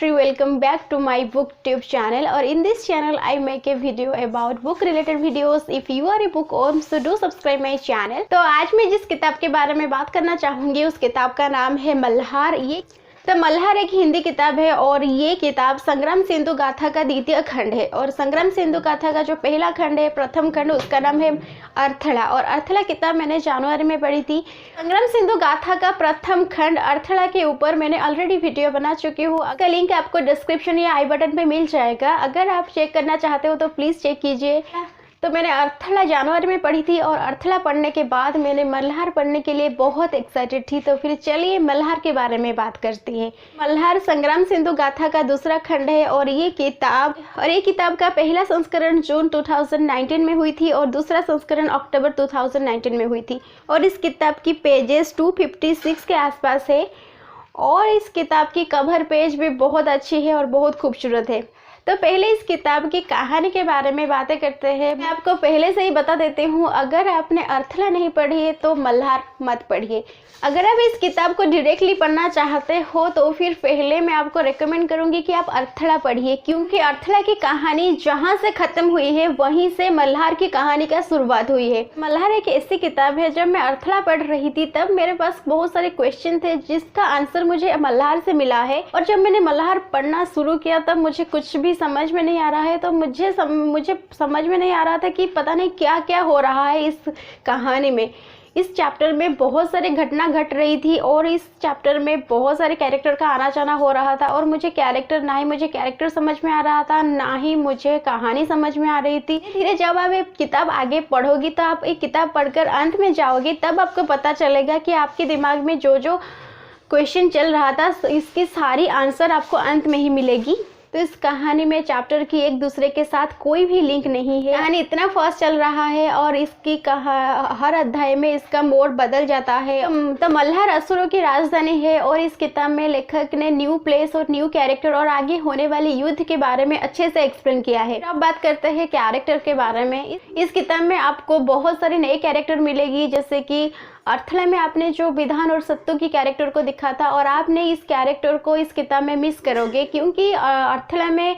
Gayatri. Welcome back to my booktube channel. Or in this channel I make a video about book related videos. If you are a bookworm so do subscribe my channel. तो आज मैं जिस किताब के बारे में बात करना चाहूँगी उस किताब का नाम है मल्हार। ये तो मल्हार एक हिंदी किताब है और ये किताब संग्राम सिंधु गाथा का द्वितीय खंड है। और संग्राम सिंधु गाथा का जो पहला खंड है, प्रथम खंड, उसका नाम है अर्थड़ा। और अर्थड़ा किताब मैंने जनवरी में पढ़ी थी। संग्राम सिंधु गाथा का प्रथम खंड अर्थड़ा के ऊपर मैंने ऑलरेडी वीडियो बना चुकी हूँ। उसका लिंक आपको डिस्क्रिप्शन या आई बटन पे मिल जाएगा। अगर आप चेक करना चाहते हो तो प्लीज़ चेक कीजिए। तो मैंने अर्थड़ा जनवरी में पढ़ी थी और अर्थड़ा पढ़ने के बाद मैंने मल्हार पढ़ने के लिए बहुत एक्साइटेड थी। तो फिर चलिए मल्हार के बारे में बात करती हैं। मल्हार संग्राम सिंधु गाथा का दूसरा खंड है और ये किताब का पहला संस्करण जून 2019 में हुई थी और दूसरा संस्करण अक्टूबर 2019 में हुई थी। और इस किताब की पेजेस 256 के आसपास है और इस किताब की कवर पेज भी बहुत अच्छी है और बहुत खूबसूरत है। तो पहले इस किताब की कहानी के बारे में बातें करते हैं। मैं आपको पहले से ही बता देती हूँ, अगर आपने अर्थड़ा नहीं पढ़ी है तो मल्हार मत पढ़िए। अगर आप इस किताब को डायरेक्टली पढ़ना चाहते हो तो फिर पहले मैं आपको रेकमेंड करूँगी कि आप अर्थड़ा पढ़िए, क्योंकि अर्थड़ा की कहानी जहाँ से ख़त्म हुई है वहीं से मल्हार की कहानी का शुरुआत हुई है। मल्हार एक ऐसी किताब है, जब मैं अर्थड़ा पढ़ रही थी तब मेरे पास बहुत सारे क्वेश्चन थे जिसका आंसर मुझे मल्हार से मिला है। और जब मैंने मल्हार पढ़ना शुरू किया तब मुझे कुछ भी समझ में नहीं आ रहा है। तो मुझे समझ में नहीं आ रहा था कि पता नहीं क्या क्या हो रहा है इस कहानी में। इस चैप्टर में बहुत सारी घटना घट रही थी और इस चैप्टर में बहुत सारे कैरेक्टर का आना जाना हो रहा था और ना ही मुझे कैरेक्टर समझ में आ रहा था, ना ही मुझे कहानी समझ में आ रही थी। धीरे जब आप एक किताब आगे पढ़ोगी तो आप एक किताब पढ़कर अंत में जाओगी तब आपको पता चलेगा कि आपके दिमाग में जो जो क्वेश्चन चल रहा था इसकी सारी आंसर आपको अंत में ही मिलेगी। तो इस कहानी में चैप्टर की एक दूसरे के साथ कोई भी लिंक नहीं है। कहानी इतना फास्ट चल रहा है और इसकी हर अध्याय में इसका मोड़ बदल जाता है। तो मल्हार असुरों की राजधानी है और इस किताब में लेखक ने न्यू प्लेस और न्यू कैरेक्टर और आगे होने वाले युद्ध के बारे में अच्छे से एक्सप्लेन किया है। अब बात करते हैं कैरेक्टर के बारे में। इस किताब में आपको बहुत सारे नए कैरेक्टर मिलेगी, जैसे कि अर्थड़ा में आपने जो विधान और सत्तू की कैरेक्टर को दिखा था और आपने इस कैरेक्टर को इस किताब में मिस करोगे, क्योंकि अर्थड़ा में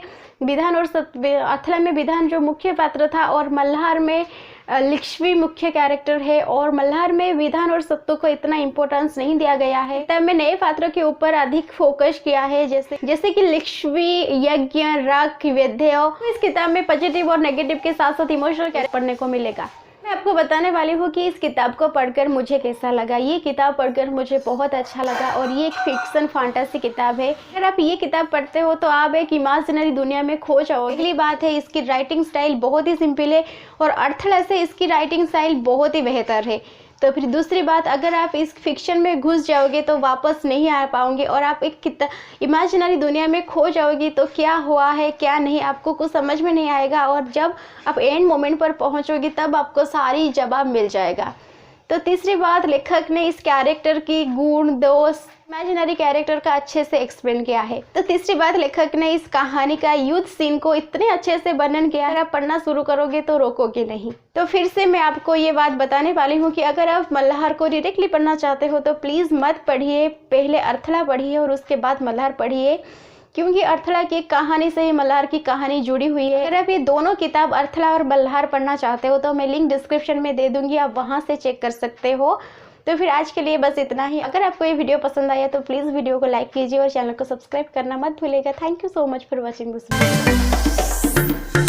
विधान जो मुख्य पात्र था और मल्हार में लिक्ष्मी मुख्य कैरेक्टर है। और मल्हार में विधान और सत्तू को इतना इम्पोर्टेंस नहीं दिया गया है। तब में नए पात्रों के ऊपर अधिक फोकस किया है, जैसे कि लिक्ष्मी, यज्ञ, रक, वैद्य। इस किताब में पॉजिटिव और नेगेटिव के साथ साथ इमोशनल कैरेक्टर पढ़ने को मिलेगा। मैं आपको बताने वाली हूँ कि इस किताब को पढ़कर मुझे कैसा लगा। ये किताब पढ़कर मुझे बहुत अच्छा लगा और ये एक फिक्शन फैंटेसी किताब है। अगर आप ये किताब पढ़ते हो तो आप एक इमेजिनरी दुनिया में खो जाओगे। पहली बात है, इसकी राइटिंग स्टाइल बहुत ही सिंपल है और अर्थड़ा से इसकी राइटिंग स्टाइल बहुत ही बेहतर है। तो फिर दूसरी बात, अगर आप इस फिक्शन में घुस जाओगे तो वापस नहीं आ पाओगे और आप एक इमेजिनरी दुनिया में खो जाओगी तो क्या हुआ है क्या नहीं आपको कुछ समझ में नहीं आएगा और जब आप एंड मोमेंट पर पहुंचोगी तब आपको सारी जवाब मिल जाएगा। तो तीसरी बात, लेखक ने इस कैरेक्टर की गुण दोष इमेजिनरी कैरेक्टर का अच्छे से एक्सप्लेन किया है। तो तीसरी बात, लेखक ने इस कहानी का युद्ध सीन को इतने अच्छे से वर्णन किया है, आप पढ़ना शुरू करोगे तो रोकोगे नहीं। तो फिर से मैं आपको ये बात बताने वाली हूँ कि अगर आप मल्हार को डायरेक्टली पढ़ना चाहते हो तो प्लीज़ मत पढ़िए, पहले अर्थड़ा पढ़िए और उसके बाद मल्हार पढ़िए, क्योंकि अर्थड़ा की कहानी से ही मल्हार की कहानी जुड़ी हुई है। अगर आप ये दोनों किताब अर्थड़ा और मल्हार पढ़ना चाहते हो तो मैं लिंक डिस्क्रिप्शन में दे दूंगी, आप वहाँ से चेक कर सकते हो। तो फिर आज के लिए बस इतना ही। अगर आपको ये वीडियो पसंद आया तो प्लीज़ वीडियो को लाइक कीजिए और चैनल को सब्सक्राइब करना मत भूलिएगा। Thank you so much for watching this video.